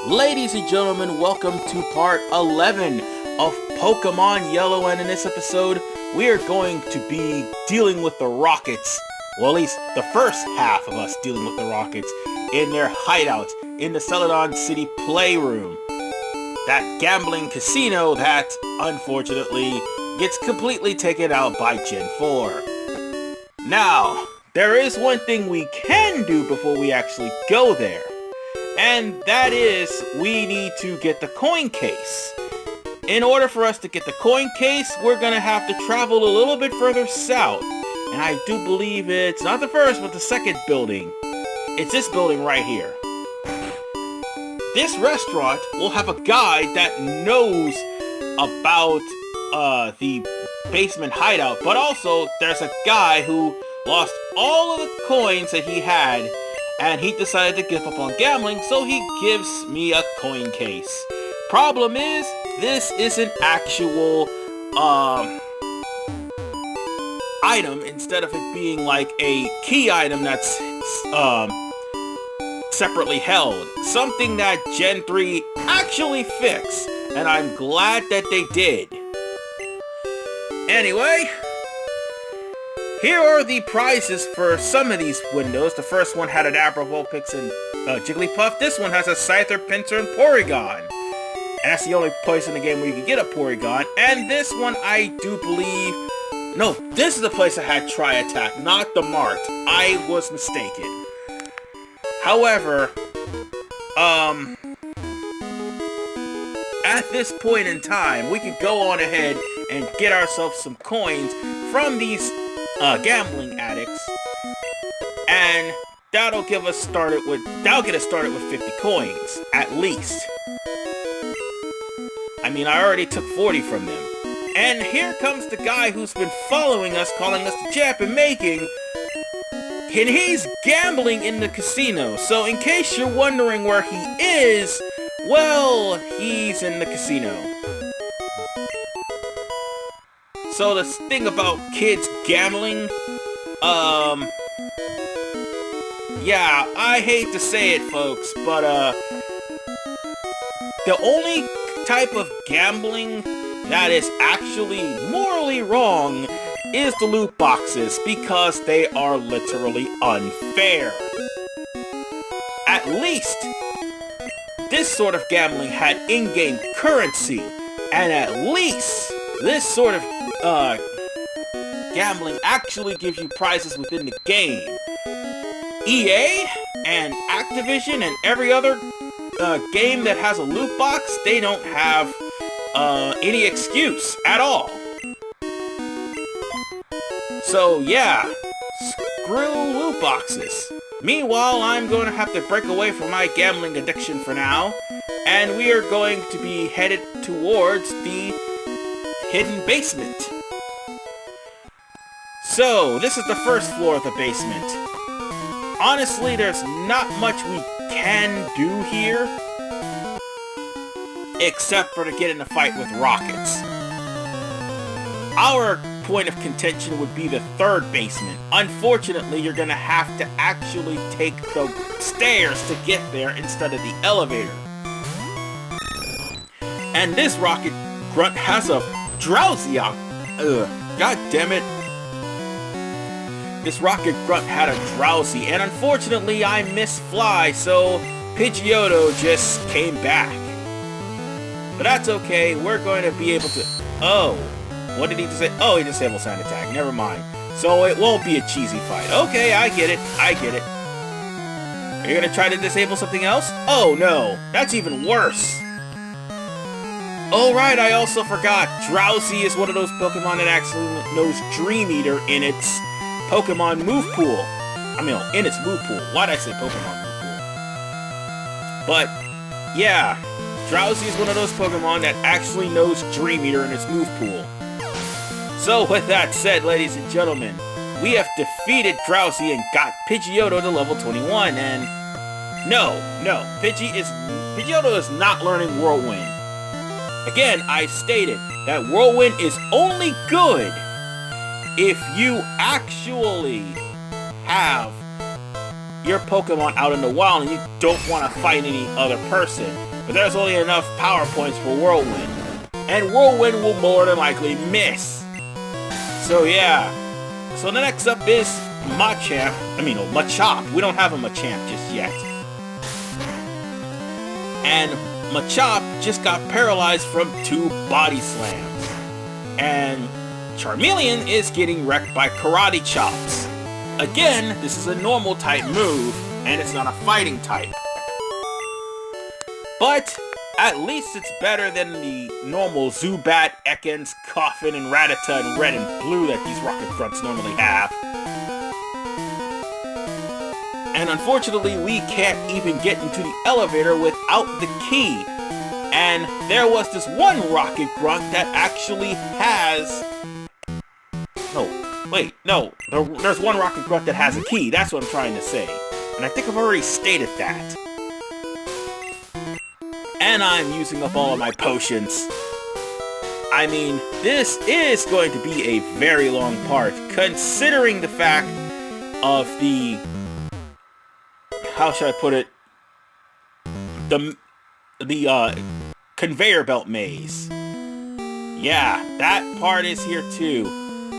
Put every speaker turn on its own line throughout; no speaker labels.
Ladies and gentlemen, welcome to part 11 of Pokemon Yellow, and in this episode, we are going to be dealing with the Rockets, well, at least the first half of us dealing with the Rockets, in their hideout in the Celadon City Playroom. That gambling casino that, unfortunately, gets completely taken out by Gen 4. Now, there is one thing we can do before we actually go there. And that is, we need to get the coin case. In order for us to get the coin case, we're gonna have to travel a little bit further south. And I do believe it's not the first, but the second building. It's this building right here. This restaurant will have a guide that knows about the basement hideout, but also there's a guy who lost all of the coins that he had, and he decided to give up on gambling, so he gives me a coin case. Problem is, this is an actual item instead of it being like a key item that's separately held. Something that Gen 3 actually fixed, and I'm glad that they did. Anyway, here are the prizes for some of these windows. The first one had an Abra, Vulpix, and Jigglypuff. This one has a Scyther, Pinsir, and Porygon. And that's the only place in the game where you can get a Porygon. And this one, I do believe... No, this is the place that had Tri-Attack, not the Mart. I was mistaken. However, at this point in time, we can go on ahead and get ourselves some coins from these gambling addicts, and that'll get us started with 50 coins at least. I mean, I already took 40 from them. And here comes the guy who's been following us, calling us the champ and and he's gambling in the casino. So in case you're wondering where he is, well, he's in the casino. So the thing about kids gambling, yeah, I hate to say it, folks, but, the only type of gambling that is actually morally wrong is the loot boxes, because they are literally unfair. At least, this sort of gambling had in-game currency, and at least this sort of gambling actually gives you prizes within the game. EA and Activision and every other game that has a loot box, they don't have any excuse at all. So yeah, screw loot boxes. Meanwhile, I'm going to have to break away from my gambling addiction for now, and we are going to be headed towards the hidden basement. So, this is the first floor of the basement. Honestly, there's not much we can do here, except for to get in a fight with Rockets. Our point of contention would be the third basement. Unfortunately, you're gonna have to actually take the stairs to get there instead of the elevator. And this Rocket Grunt has a drowsy god damn it. This Rocket Grunt had a drowsy, and unfortunately I missed Fly, so Pidgeotto just came back. But that's okay, we're going to be able to... Oh, what did he just say? Oh, he disabled Sand Attack, never mind. So it won't be a cheesy fight. Okay, I get it, I get it. Are you gonna try to disable something else? Oh no, that's even worse. Oh right, I also forgot. Drowsy is one of those Pokemon that actually knows Dream Eater in its Pokemon move pool. I mean, in its move pool. Why'd I say Pokemon move pool? But, yeah. Drowsy is one of those Pokemon that actually knows Dream Eater in its move pool. So, with that said, ladies and gentlemen, we have defeated Drowsy and got Pidgeotto to level 21, and... No, Pidgeotto is not learning Whirlwind. Again, I stated that Whirlwind is only good if you actually have your Pokemon out in the wild and you don't want to fight any other person. But there's only enough power points for Whirlwind. And Whirlwind will more than likely miss. So yeah. So the next up is Machop. We don't have a Machamp just yet. And Machop just got paralyzed from 2 body slams. And Charmeleon is getting wrecked by Karate Chops. Again, this is a normal type move, and it's not a fighting type. But at least it's better than the normal Zubat, Ekans, Coffin, and Rattata in red and blue that these Rocket Grunts normally have. And unfortunately, we can't even get into the elevator without the key. And there was this one Rocket Grunt that actually has... There's one Rocket Grunt that has a key. That's what I'm trying to say. And I think I've already stated that. And I'm using up all of my potions. I mean, this is going to be a very long part, considering the fact of the... How should I put it? The conveyor belt maze. Yeah, that part is here too.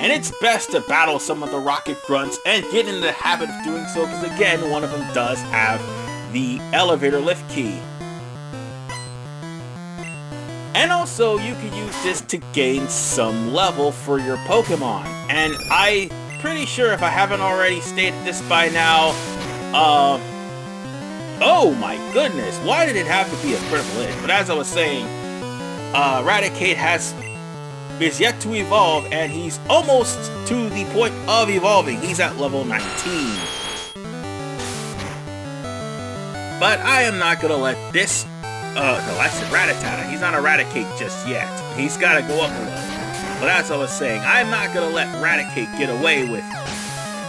And it's best to battle some of the Rocket Grunts and get in the habit of doing so, because again, one of them does have the elevator lift key. And also, you can use this to gain some level for your Pokemon. And I'm pretty sure, if I haven't already stated this by now, oh my goodness, why did it have to be a critical hit? But as I was saying, Raticate is yet to evolve, and he's almost to the point of evolving. He's at level 19. But I am not gonna let this, I said Rattata. He's not Eradicate just yet. He's gotta go up a level. But as I was saying, I'm not gonna let Raticate get away with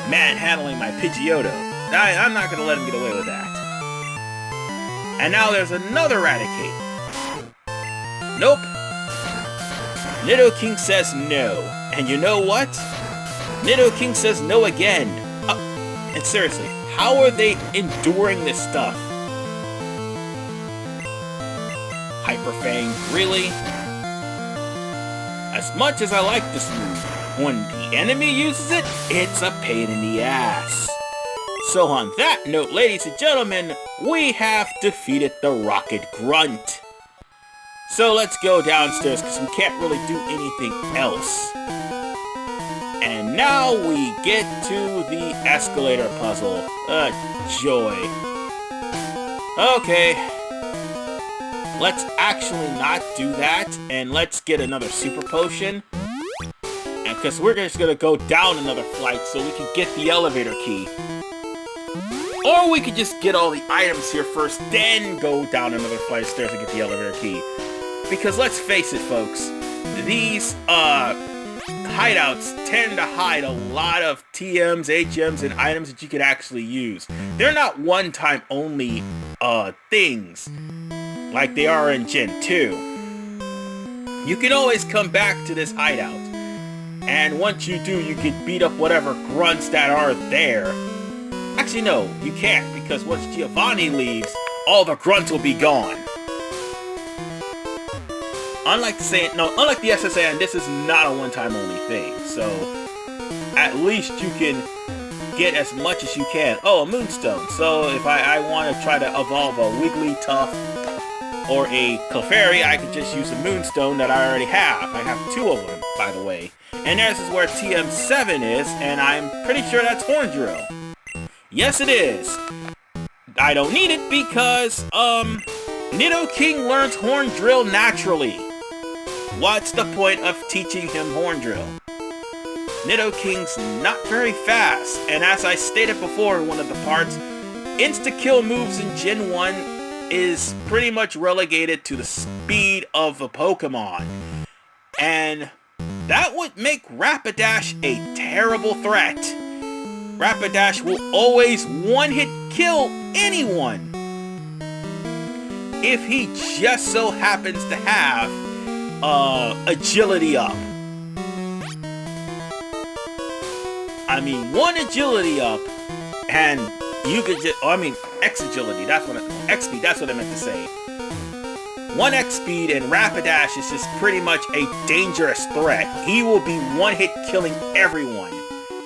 manhandling my Pidgeotto. I'm not gonna let him get away with that. And now there's another Raticate. Nope. Nidoking says no. And you know what? Nidoking says no again. And seriously, how are they enduring this stuff? Hyper Fang, really? As much as I like this move, when the enemy uses it, it's a pain in the ass. So on that note, ladies and gentlemen, we have defeated the Rocket Grunt. So let's go downstairs, because we can't really do anything else. And now we get to the escalator puzzle. Joy. Okay. Let's actually not do that, and let's get another super potion. And because we're just going to go down another flight so we can get the elevator key. Or we could just get all the items here first, then go down another flight of stairs and get the elevator key. Because let's face it, folks, these hideouts tend to hide a lot of TMs, HMs, and items that you could actually use. They're not one-time only things like they are in Gen 2. You can always come back to this hideout. And once you do, you can beat up whatever grunts that are there. Actually, no, you can't, because once Giovanni leaves, all the grunts will be gone. Unlike the SSN, this is not a one-time only thing, so at least you can get as much as you can. Oh, a Moonstone. So if I want to try to evolve a Wigglytuff or a Clefairy, I could just use a Moonstone that I already have. I have 2 of them, by the way. And this is where TM7 is, and I'm pretty sure that's Horn Drill. Yes, it is. I don't need it because, Nidoking learns Horn Drill naturally. What's the point of teaching him Horn Drill? Nidoking's not very fast, and as I stated before in one of the parts, insta-kill moves in Gen 1 is pretty much relegated to the speed of the Pokemon. And that would make Rapidash a terrible threat. Rapidash will always one-hit kill anyone if he just so happens to have agility up. I mean, 1 agility up and you could just, oh, I mean, X agility, X speed, that's what I meant to say. 1 X speed and Rapidash is just pretty much a dangerous threat. He will be one hit killing everyone.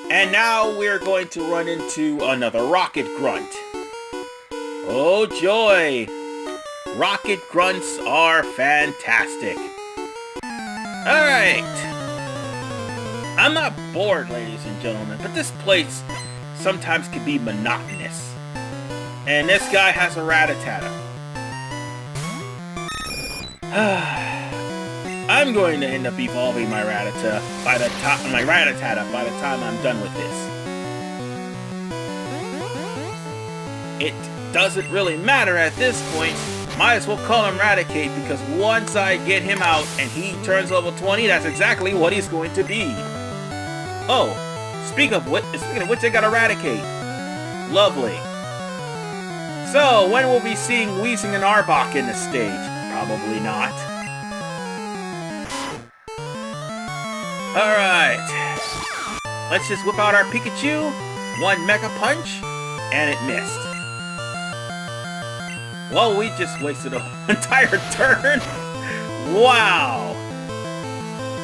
And now we're going to run into another Rocket Grunt. Oh joy! Rocket Grunts are fantastic. Alright. I'm not bored, ladies and gentlemen, but this place sometimes can be monotonous. And this guy has a Rattata. I'm going to end up evolving my Rattata by the time I'm done with this. It doesn't really matter at this point. Might as well call him Raticate, because once I get him out and he turns level 20, that's exactly what he's going to be. Oh, speaking of which, I got Eradicate. Lovely. So, when will we be seeing Weezing and Arbok in this stage? Probably not. Alright. Let's just whip out our Pikachu. 1 Mega Punch, and it missed. Well, we just wasted an entire turn. Wow.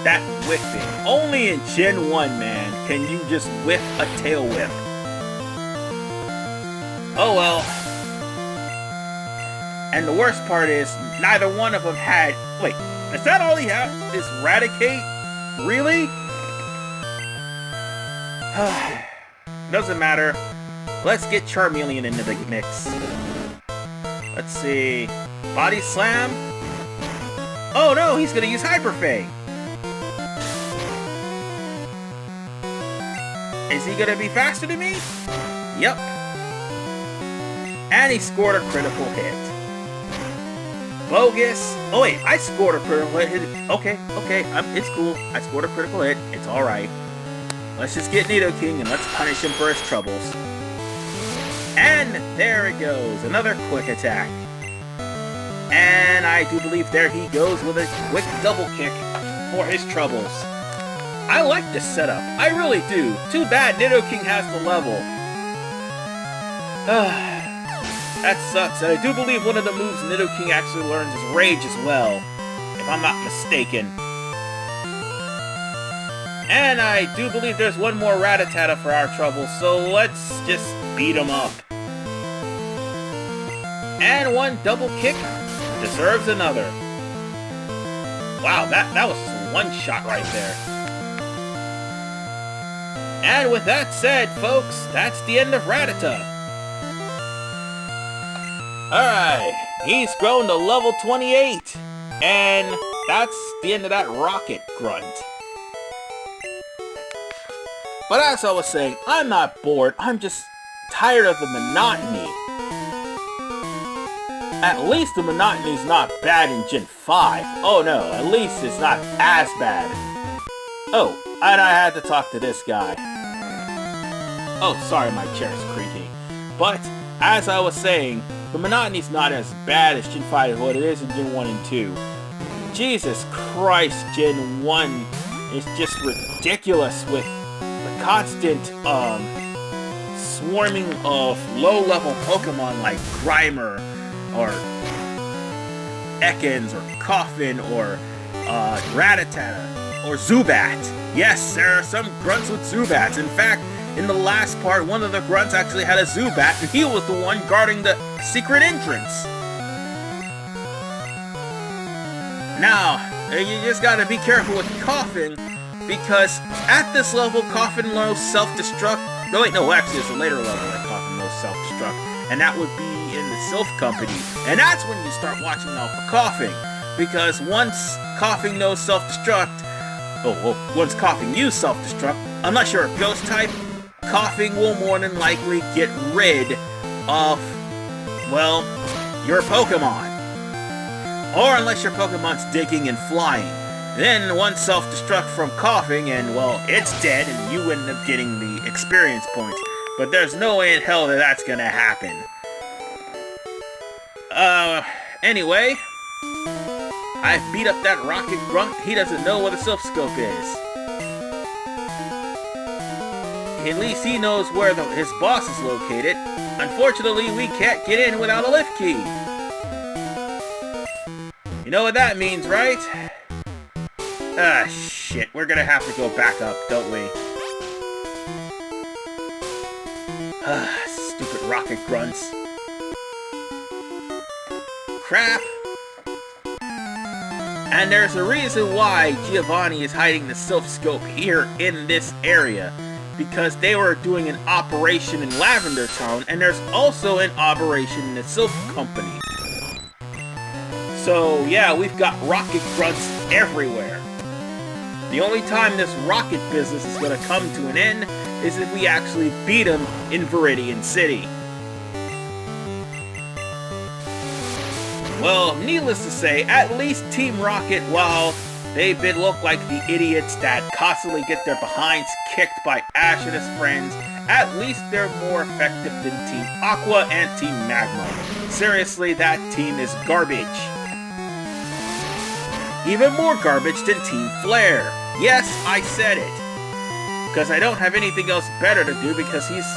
That whiffing. Only in Gen 1, man, can you just whiff a tail whip. Oh well. And the worst part is, neither one of them had... Wait, is that all he had? Is Raticate? Really? Doesn't matter. Let's get Charmeleon into the mix. Let's see... Body Slam? Oh no, he's gonna use Hyper Fang! Is he gonna be faster than me? Yep. And he scored a critical hit. Bogus. Oh wait, I scored a critical hit. Okay, it's cool. I scored a critical hit. It's alright. Let's just get Nidoking and let's punish him for his troubles. And there it goes. Another quick attack. And I do believe there he goes with a quick double kick for his troubles. I like this setup. I really do. Too bad Nidoking has the level. That sucks. And I do believe one of the moves Nidoking actually learns is Rage as well, if I'm not mistaken. And I do believe there's one more Rattata for our trouble, so let's just beat him up. And 1 double kick deserves another. Wow, that was just one shot right there. And with that said, folks, that's the end of Rattata. Alright, he's grown to level 28. And that's the end of that Rocket Grunt. But as I was saying, I'm not bored, I'm just tired of the monotony. At least the monotony's not bad in Gen 5. Oh no, at least it's not as bad. Oh, and I had to talk to this guy. Oh, sorry, my chair's creaking. But, as I was saying, the monotony's not as bad as Gen 5 as what it is in Gen 1 and 2. Jesus Christ, Gen 1 is just ridiculous with the constant, swarming of low-level Pokemon like Grimer, or Ekans, or Coffin, or Rattata, or Zubat. Yes, there are some grunts with Zubats. In fact, in the last part, one of the grunts actually had a Zubat, and he was the one guarding the secret entrance. Now, you just gotta be careful with Coffin, because at this level, Coffin knows self-destruct. No, wait, no, actually, it's a later level that Coffin knows self-destruct, and that would be in the Sylph Company. And that's when you start watching out for Coughing, because once Coughing knows self-destruct, once Coughing uses self-destruct, I'm not sure if Ghost type, Coughing will more than likely get rid of, well, your Pokemon. Or unless your Pokemon's digging and flying. Then one self-destruct from Coughing and, well, it's dead and you end up getting the experience points. But there's no way in hell that that's gonna happen. Anyway, I've beat up that Rocket Grunt. He doesn't know what a Silph Scope is. At least he knows where his boss is located. Unfortunately, we can't get in without a lift key. You know what that means, right? Ah, shit. We're gonna have to go back up, don't we? Ah, stupid Rocket Grunts. Crap. And there's a reason why Giovanni is hiding the Sylph Scope here in this area. Because they were doing an operation in Lavender Town, and there's also an operation in the Sylph Company. So, yeah, we've got Rocket Grunts everywhere. The only time this rocket business is going to come to an end is if we actually beat them in Viridian City. Well, needless to say, at least Team Rocket, while they look like the idiots that constantly get their behinds kicked by Ash and his friends, at least they're more effective than Team Aqua and Team Magma. Seriously, that team is garbage. Even more garbage than Team Flare. Yes, I said it. Because I don't have anything else better to do because he's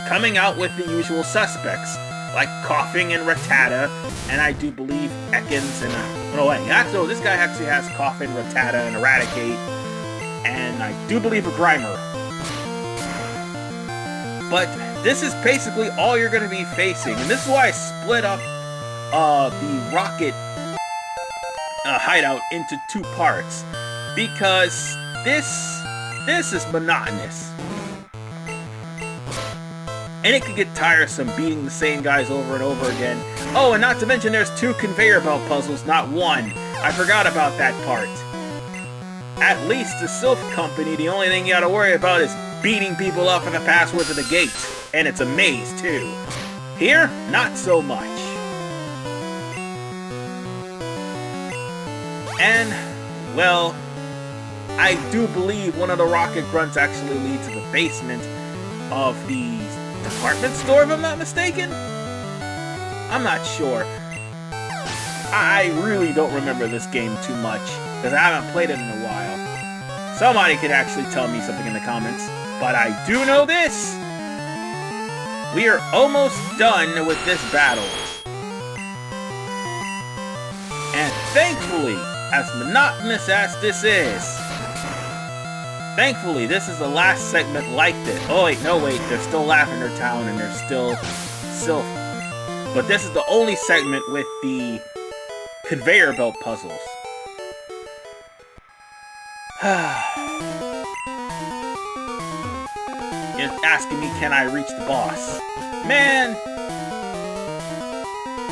coming out with the usual suspects. Like Coughing and Rattata, and I do believe Ekans and... no, wait, actually, this guy actually has Coughing, Rattata, and Eradicate, and I do believe a Grimer. But this is basically all you're going to be facing, and this is why I split up the Rocket Hideout into 2 parts, because this is monotonous. And it can get tiresome beating the same guys over and over again. Oh, and not to mention there's 2 conveyor belt puzzles, not 1. I forgot about that part. At least the Sylph Company, the only thing you gotta worry about is beating people up for the password to the gate. And it's a maze, too. Here, not so much. And, well, I do believe one of the Rocket Grunts actually leads to the basement of the department store, if I'm not mistaken? I'm not sure. I really don't remember this game too much, because I haven't played it in a while. Somebody could actually tell me something in the comments, but I do know this! We are almost done with this battle. And thankfully, as monotonous as this is, thankfully, this is the last segment like this. Oh, wait, no, wait. There's still Lavender Town, and there's still Sylph. But this is the only segment with the conveyor belt puzzles. You're asking me, can I reach the boss? Man!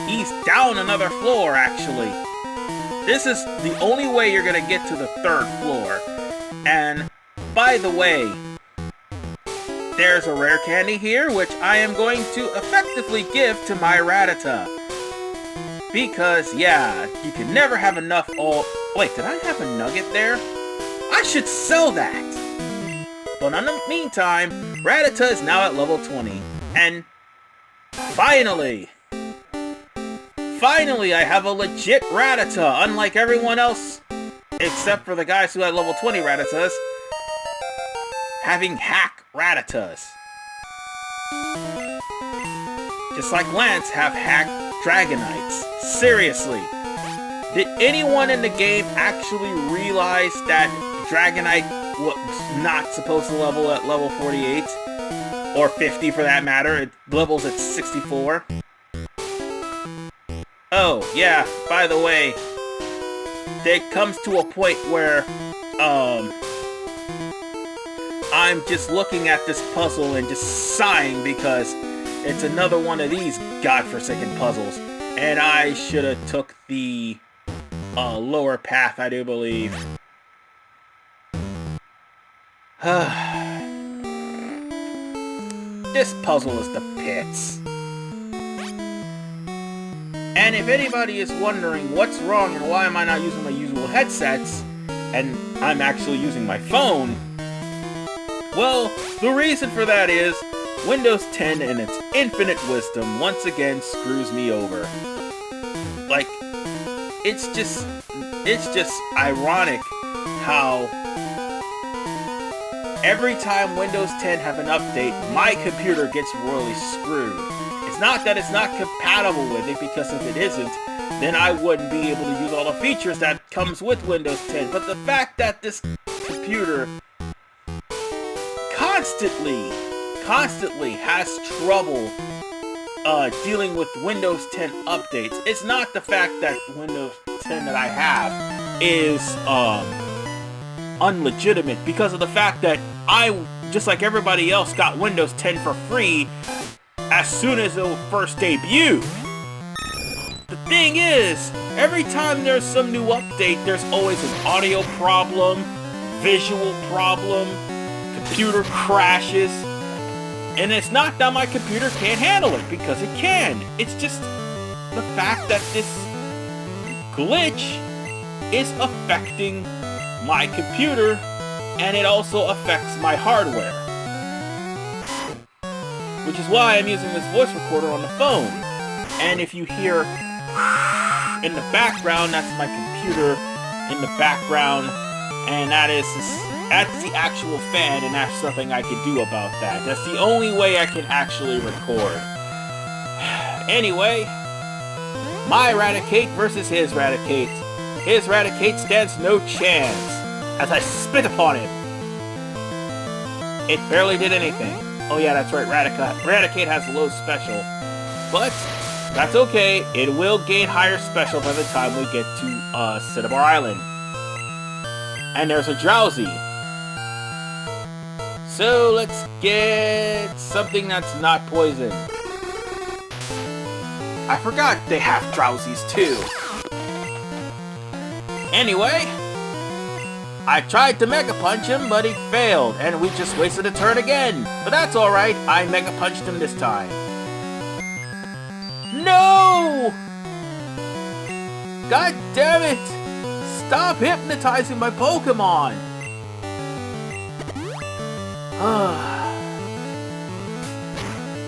He's down another floor, actually. This is the only way you're gonna get to the 3rd floor. And... by the way, there's a rare candy here, which I am going to effectively give to my Rattata. Because, yeah, you can never have enough wait, did I have a nugget there? I should sell that! But in the meantime, Rattata is now at level 20. And, finally, I have a legit Rattata, unlike everyone else, except for the guys who had level 20 Rattatas, having hack Rattatas. Just like Lance have hack Dragonites. Seriously. Did anyone in the game actually realize that Dragonite was not supposed to level at level 48? Or 50 for that matter. It levels at 64. Oh, yeah, by the way, there comes to a point where, I'm just looking at this puzzle and just sighing because it's another one of these godforsaken puzzles. And I should have took the lower path, I do believe. This puzzle is the pits. And if anybody is wondering what's wrong and why am I not using my usual headsets, and I'm actually using my phone, well, the reason for that is Windows 10 in its infinite wisdom once again screws me over. Like, it's just ironic how every time Windows 10 have an update, my computer gets royally screwed. not that it's not compatible with it, because if it isn't, then I wouldn't be able to use all the features that comes with Windows 10. But the fact that this computer constantly has trouble dealing with Windows 10 updates. It's not the fact that Windows 10 that I have is unlegitimate, because of the fact that I, just like everybody else, got Windows 10 for free as soon as it first debuted. The thing is, every time there's some new update, there's always an audio problem, visual problem, computer crashes. And it's not that my computer can't handle it, because it can. It's just the fact that this glitch is affecting my computer, and it also affects my hardware. Which is why I'm using this voice recorder on the phone. And if you hear in the background, that's my computer in the background, and that's the actual fan, and that's nothing I can do about that. That's the only way I can actually record. Anyway, my Raticate versus his Raticate. His Raticate stands no chance, as I spit upon him. It barely did anything. Oh yeah, that's right, Raticate has low special. But that's okay, it will gain higher special by the time we get to Cinnabar Island. And there's a Drowsy. So let's get something that's not poison. I forgot they have Drowsies too. Anyway, I tried to Mega Punch him, but he failed, and we just wasted a turn again. But that's alright, I Mega Punched him this time. No! God damn it! Stop hypnotizing my Pokemon!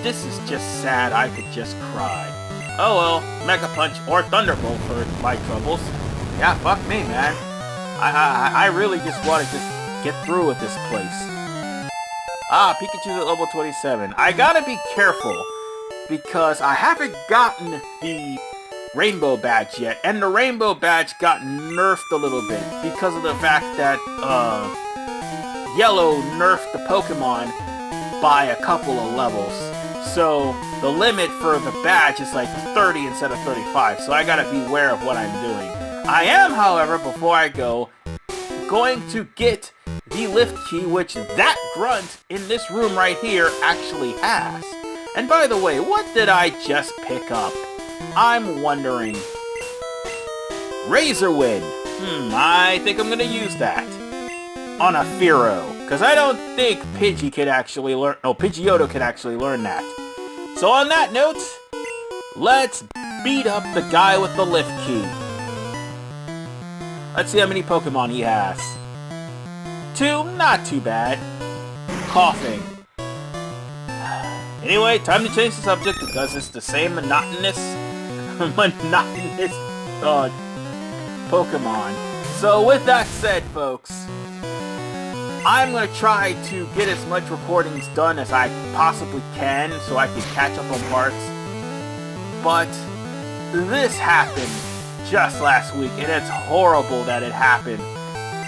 This is just sad, I could just cry. Oh well, Mega Punch or Thunderbolt for my troubles. Yeah, fuck me, man. I really just want to just get through with this place. Ah, Pikachu's at level 27. I gotta be careful, because I haven't gotten the Rainbow Badge yet, and the Rainbow Badge got nerfed a little bit because of the fact that Yellow nerfed the Pokemon by a couple of levels. So the limit for the badge is like 30 instead of 35, so I gotta be aware of what I'm doing. I am, however, before I go, going to get the lift key, which that grunt in this room right here actually has. And by the way, what did I just pick up? I'm wondering. Razor Wind. I think I'm gonna use that on a Fearow, because I don't think Pidgey could actually learn. No, Pidgeotto could actually learn that. So on that note, let's beat up the guy with the lift key. Let's see how many Pokemon he has. 2, not too bad. Coughing. Anyway, time to change the subject, because it's the same monotonous Pokemon. So with that said, folks, I'm going to try to get as much recordings done as I possibly can so I can catch up on parts. But this happened just last week, and it's horrible that it happened,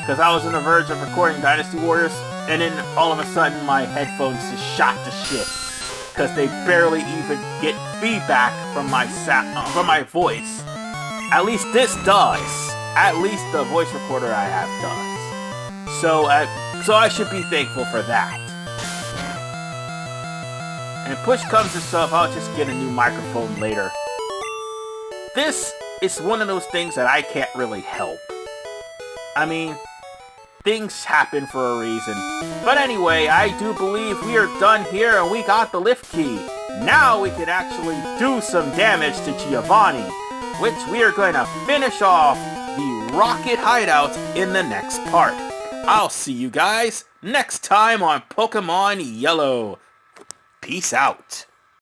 because I was on the verge of recording Dynasty Warriors, and then all of a sudden my headphones just shot to shit, because they barely even get feedback from my voice. At least this does. At least the voice recorder I have does. So I should be thankful for that. And push comes to shove, I'll just get a new microphone later. This is one of those things that I can't really help. I mean, things happen for a reason. But anyway, I do believe we are done here, and we got the lift key. Now we can actually do some damage to Giovanni, which we are going to finish off the Rocket Hideout in the next part. I'll see you guys next time on Pokemon Yellow. Peace out.